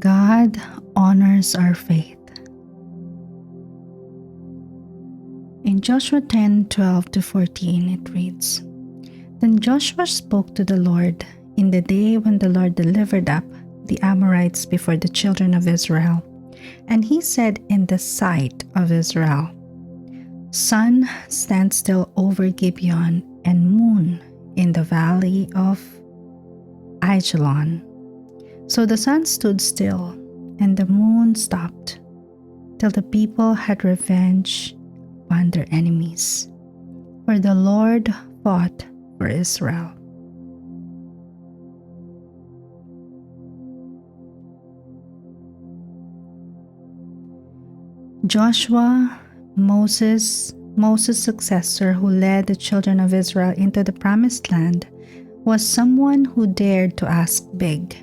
God honors our faith. In Joshua 10:12-14 it reads, Then Joshua spoke to the Lord in the day when the Lord delivered up the Amorites before the children of Israel. And he said in the sight of Israel, Sun, stand still over Gibeon, and moon in the Valley of Aijalon. So the sun stood still, and the moon stopped, till the people had revenge on their enemies. For the Lord fought for Israel. Joshua, Moses' successor who led the children of Israel into the promised land, was someone who dared to ask big.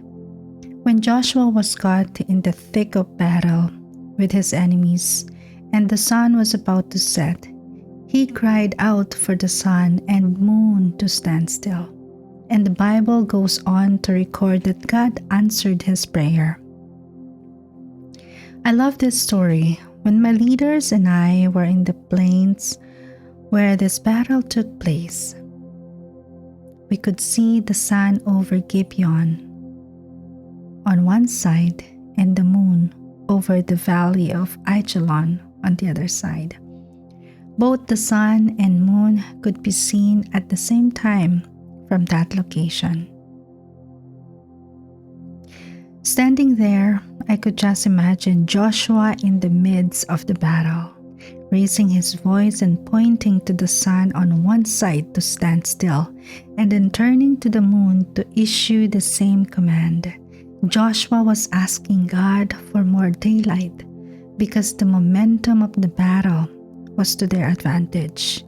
When Joshua was caught in the thick of battle with his enemies, and the sun was about to set, he cried out for the sun and moon to stand still. And the Bible goes on to record that God answered his prayer. I love this story. When my leaders and I were in the plains where this battle took place, we could see the sun over Gibeon on one side and the moon over the Valley of Aijalon on the other side. Both the sun and moon could be seen at the same time from that location. Standing there, I could just imagine Joshua in the midst of the battle, raising his voice and pointing to the sun on one side to stand still, and then turning to the moon to issue the same command. Joshua was asking God for more daylight because the momentum of the battle was to their advantage.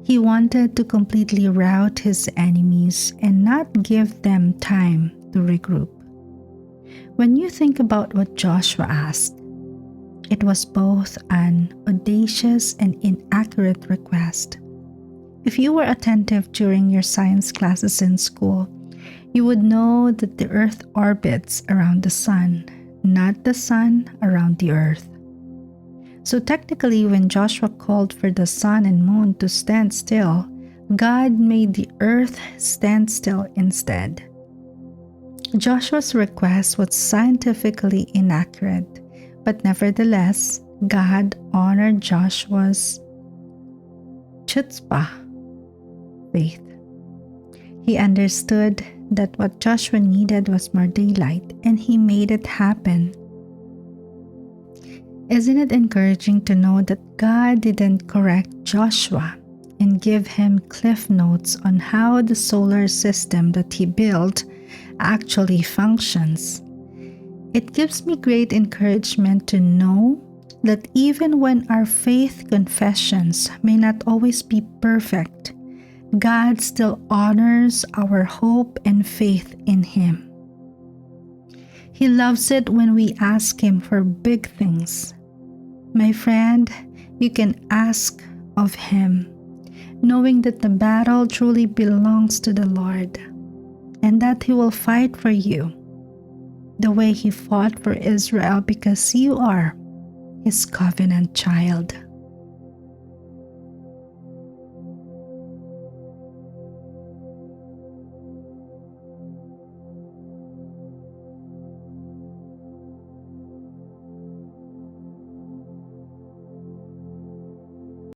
He wanted to completely rout his enemies and not give them time to regroup. When you think about what Joshua asked, it was both an audacious and inaccurate request. If you were attentive during your science classes in school, you would know that the earth orbits around the sun, not the sun around the earth. So technically, when Joshua called for the sun and moon to stand still, God made the earth stand still instead. Joshua's request was scientifically inaccurate, but nevertheless, God honored Joshua's chutzpah, faith. He understood that what Joshua needed was more daylight, and he made it happen. Isn't it encouraging to know that God didn't correct Joshua and give him cliff notes on how the solar system that he built actually functions? It gives me great encouragement to know that even when our faith confessions may not always be perfect, God still honors our hope and faith in Him. He loves it when we ask Him for big things. My friend, you can ask of Him, knowing that the battle truly belongs to the Lord, and that He will fight for you the way He fought for Israel, because you are His covenant child.